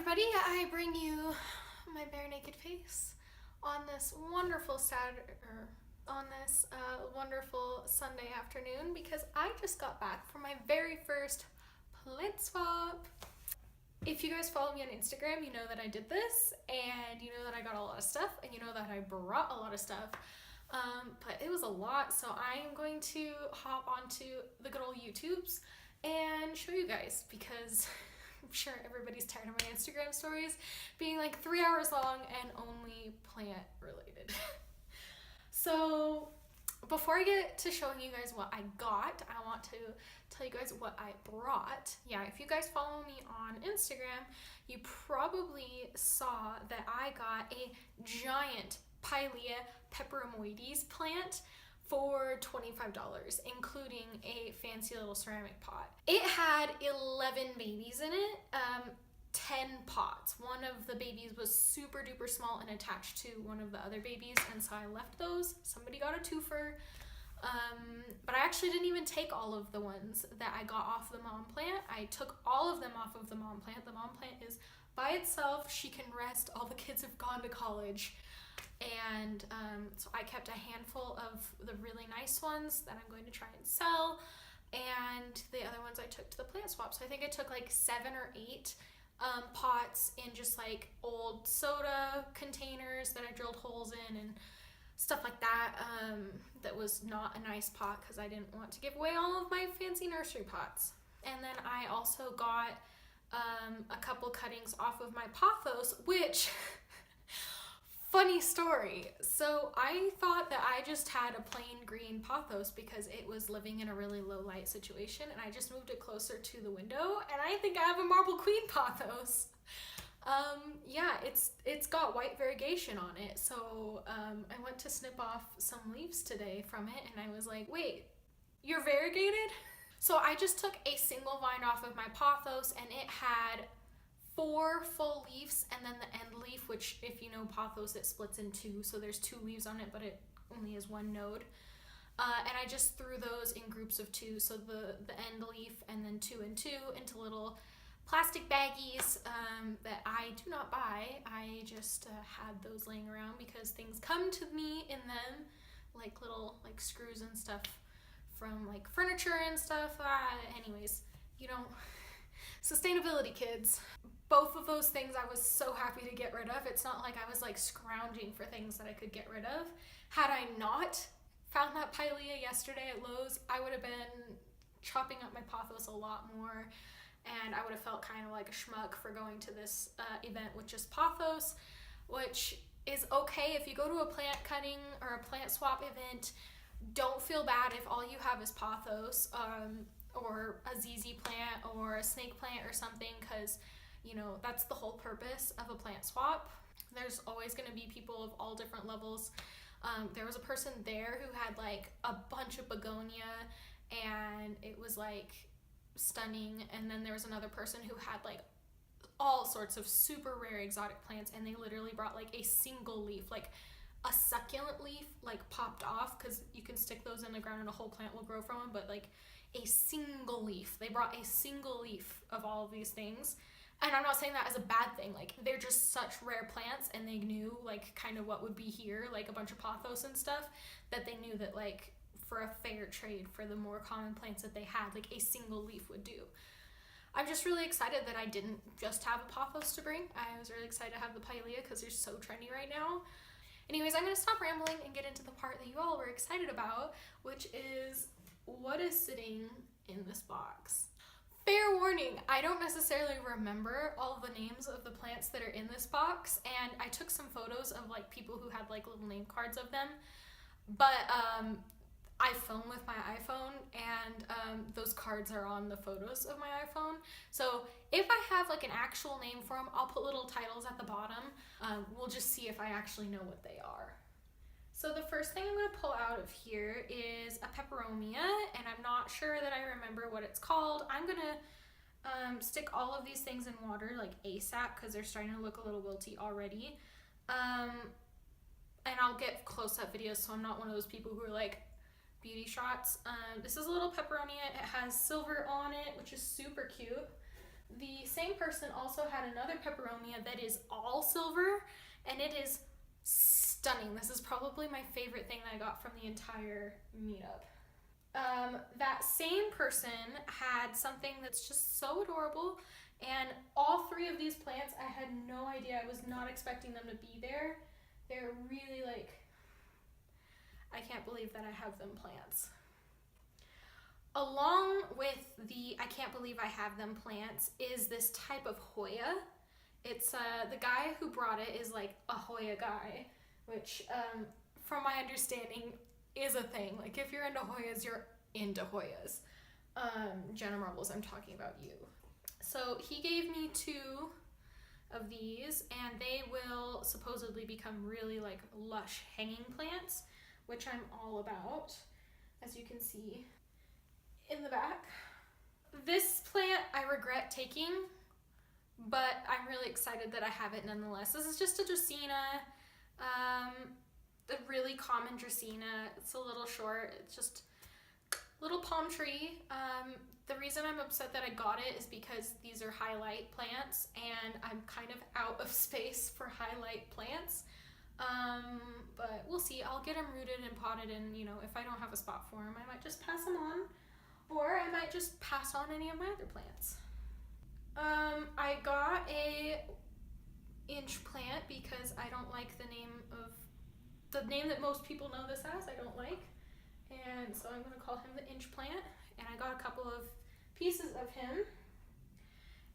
everybody, I bring you my bare naked face on this wonderful wonderful Sunday afternoon because I just got back from my very first plant swap. If you guys follow me on Instagram, you know that I did this, and you know that I got a lot of stuff, and you know that I brought a lot of stuff. But it was a lot, so I am going to hop onto the good old YouTubes and show you guys because I'm sure everybody's tired of my Instagram stories being like 3 hours long and only plant related. So before I get to showing you guys what I got, I want to tell you guys what I brought. Yeah, if you guys follow me on Instagram, you probably saw that I got a giant Pilea peperomoides plant for $25, including a fancy little ceramic pot. It had 11 babies in it, 10 pots. One of the babies was super duper small and attached to one of the other babies, and so I left those. Somebody got a twofer, but I actually didn't even take all of the ones that I got off the mom plant. I took all of them off of the mom plant. The mom plant is by itself. She can rest. All the kids have gone to college. And so I kept a handful of the really nice ones that I'm going to try and sell, and the other ones I took to the plant swap. So I think I took like 7 or 8 pots in just like old soda containers that I drilled holes in and stuff like that. That was not a nice pot because I didn't want to give away all of my fancy nursery pots. And then I also got a couple cuttings off of my pothos, which funny story. So I thought that I just had a plain green pothos because it was living in a really low light situation, and I just moved it closer to the window, and I think I have a marble queen pothos. Yeah, it's got white variegation on it. So I went to snip off some leaves today from it, and I was like, wait, you're variegated? So I just took a single vine off of my pothos, and it had 4 full leaves, and then the end leaf, which if you know pothos, it splits in 2, so there's 2 leaves on it, but it only has 1 node. And I just threw those in groups of 2, so the end leaf and then 2 and 2 into little plastic baggies that I do not buy. I just had those laying around because things come to me in them, like little like screws and stuff from like furniture and stuff. Anyways, you know, sustainability, kids. Both of those things I was so happy to get rid of. It's not like I was like scrounging for things that I could get rid of. Had I not found that Pilea yesterday at Lowe's, I would have been chopping up my pothos a lot more, and I would have felt kind of like a schmuck for going to this event with just pothos, which is okay. If you go to a plant cutting or a plant swap event, don't feel bad if all you have is pothos, or a ZZ plant or a snake plant or something, because you know, that's the whole purpose of a plant swap. There's always going to be people of all different levels. There was a person there who had like a bunch of begonia, and it was like stunning. And then there was another person who had like all sorts of super rare exotic plants, and they literally brought like a single leaf, like a succulent leaf, like popped off, because you can stick those in the ground and a whole plant will grow from them, but like a single leaf. They brought a single leaf of all of these things. And I'm not saying that as a bad thing, like they're just such rare plants, and they knew like kind of what would be here, like a bunch of pothos and stuff, that they knew that like for a fair trade for the more common plants that they had, like a single leaf would do. I'm just really excited that I didn't just have a pothos to bring. I was really excited to have the Pilea because they're so trendy right now. Anyways, I'm going to stop rambling and get into the part that you all were excited about, which is what is sitting in this box. Fair warning, I don't necessarily remember all of the names of the plants that are in this box, and I took some photos of like people who had like little name cards of them, but I film with my iPhone, and those cards are on the photos of my iPhone. So if I have like an actual name for them, I'll put little titles at the bottom. We'll just see if I actually know what they are. So the first thing I'm going to pull out of here is a Peperomia, and I'm not sure that I remember what it's called. I'm going to stick all of these things in water like ASAP because they're starting to look a little wilty already. And I'll get close-up videos, so I'm not one of those people who are like beauty shots. This is a little Peperomia. It has silver on it, which is super cute. The same person also had another peperomia that is all silver, and it is stunning. This is probably my favorite thing that I got from the entire meetup. That same person had something that's just so adorable, and all three of these plants, I had no idea. I was not expecting them to be there. They're really like, I can't believe that I have them plants. Along with the I can't believe I have them plants is this type of Hoya. It's the guy who brought it is like a Hoya guy, which from my understanding is a thing. Like if you're into Hoyas, you're into Hoyas. Jenna Marbles, I'm talking about you. So he gave me 2 of these, and they will supposedly become really like lush hanging plants, which I'm all about, as you can see in the back. This plant I regret taking, but I'm really excited that I have it nonetheless. This is just a Dracaena, a really common Dracaena. It's a little short, it's just a little palm tree. The reason I'm upset that I got it is because these are highlight plants, and I'm kind of out of space for highlight plants. But we'll see. I'll get them rooted and potted, and if I don't have a spot for them, I might just pass them on, or I might just pass on any of my other plants. I got a inch plant because I don't like the name that most people know this as. I don't like, and so I'm gonna call him the inch plant. And I got a couple of pieces of him,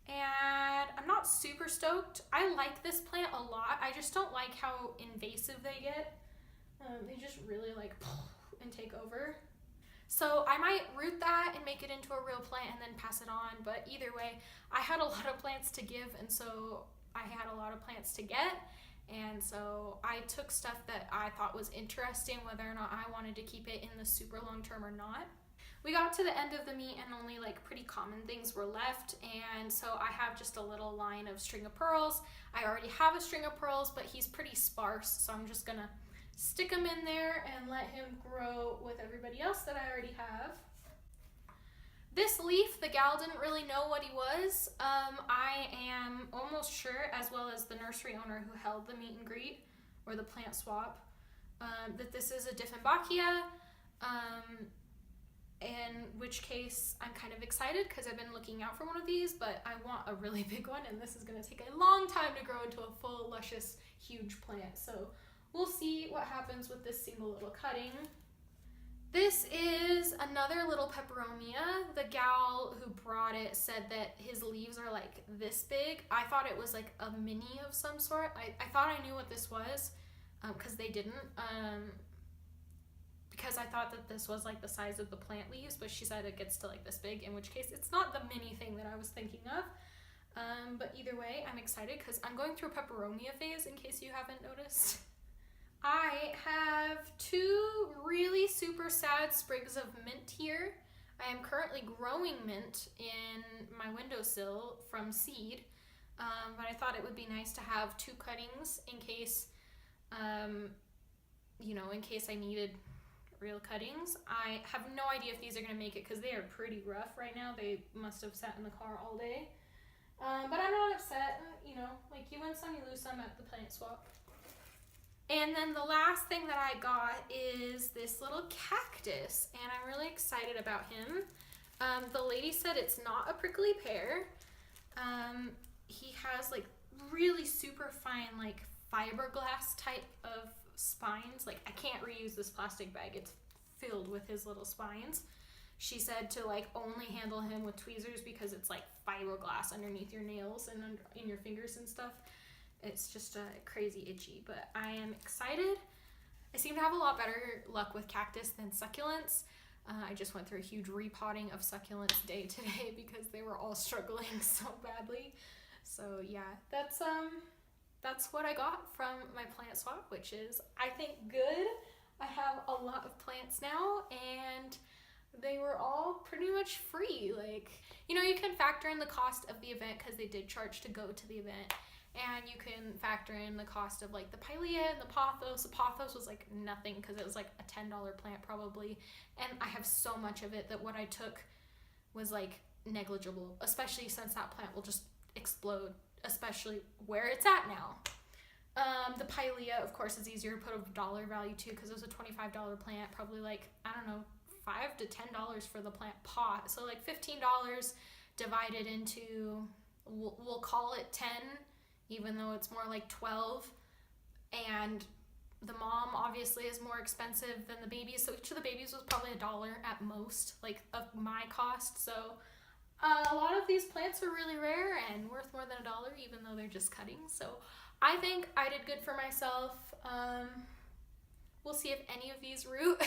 and I'm not super stoked. I like this plant a lot. I just don't like how invasive they get. They just really like and take over. So I might root that and make it into a real plant and then pass it on. But either way, I had a lot of plants to give, and so I had a lot of plants to get. And so I took stuff that I thought was interesting, whether or not I wanted to keep it in the super long term or not. We got to the end of the meet and only like pretty common things were left, and so I have just a little line of string of pearls. I already have a string of pearls, but he's pretty sparse, so I'm just gonna stick him in there and let him grow with everybody else that I already have. This leaf, the gal didn't really know what he was. I am almost sure, as well as the nursery owner who held the meet and greet, or the plant swap, that this is a Dieffenbachia. In which case I'm kind of excited because I've been looking out for one of these, but I want a really big one, and this is going to take a long time to grow into a full, luscious, huge plant. So we'll see what happens with this single little cutting. This is another little peperomia. The gal who brought it said that his leaves are like this big. I thought it was like a mini of some sort. I thought I knew what this was because they didn't. Because I thought that this was like the size of the plant leaves, but she said it gets to like this big, in which case it's not the mini thing that I was thinking of. But either way, I'm excited because I'm going through a peperomia phase, in case you haven't noticed. I have 2 really super sad sprigs of mint here. I am currently growing mint in my windowsill from seed, but I thought it would be nice to have 2 cuttings in case, in case I needed real cuttings. I have no idea if these are going to make it because they are pretty rough right now. They must have sat in the car all day. But I'm not upset. Like you win some, you lose some at the plant swap. And then the last thing that I got is this little cactus, and I'm really excited about him. The lady said it's not a prickly pear. He has like really super fine like fiberglass type of spines. Like I can't reuse this plastic bag, it's filled with his little spines. She said to like only handle him with tweezers because it's like fiberglass underneath your nails and in your fingers and stuff. It's just crazy itchy, but I am excited. I seem to have a lot better luck with cactus than succulents. I just went through a huge repotting of succulents day today because they were all struggling so badly. So yeah, that's what I got from my plant swap, which is, I think, good. I have a lot of plants now, and they were all pretty much free. Like, you can factor in the cost of the event because they did charge to go to the event. And you can factor in the cost of like the pilea and the pothos. The pothos was like nothing because it was like a $10 plant probably. And I have so much of it that what I took was like negligible, especially since that plant will just explode, especially where it's at now. The pilea, of course, is easier to put a dollar value to because it was a $25 plant, probably like, I don't know, $5 to $10 for the plant pot. So like $15 divided into, we'll call it 10, even though it's more like 12. And the mom obviously is more expensive than the babies. So each of the babies was probably $1 at most, like of my cost. So a lot of these plants are really rare and worth more than $1, even though they're just cuttings. So I think I did good for myself. We'll see if any of these root,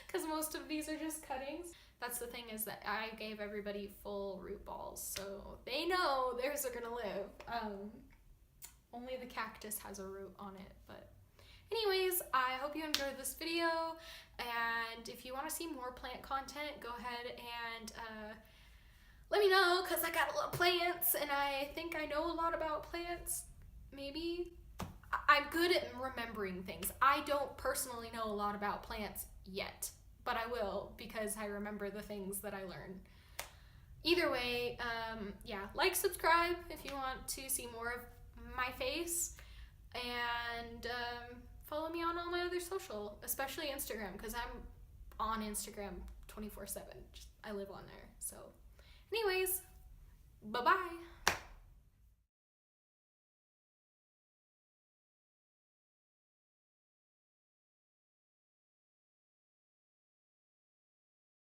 because most of these are just cuttings. That's the thing, is that I gave everybody full root balls, so they know theirs are gonna live. Only the cactus has a root on it, but anyways, I hope you enjoyed this video, and if you want to see more plant content, go ahead and let me know, because I got a lot of plants, and I think I know a lot about plants. Maybe. I'm good at remembering things. I don't personally know a lot about plants yet, but I will, because I remember the things that I learned. Either way, yeah, like, subscribe if you want to see more of my face, and follow me on all my other social, especially Instagram, because I'm on Instagram 24/7. I live on there. So anyways, bye-bye.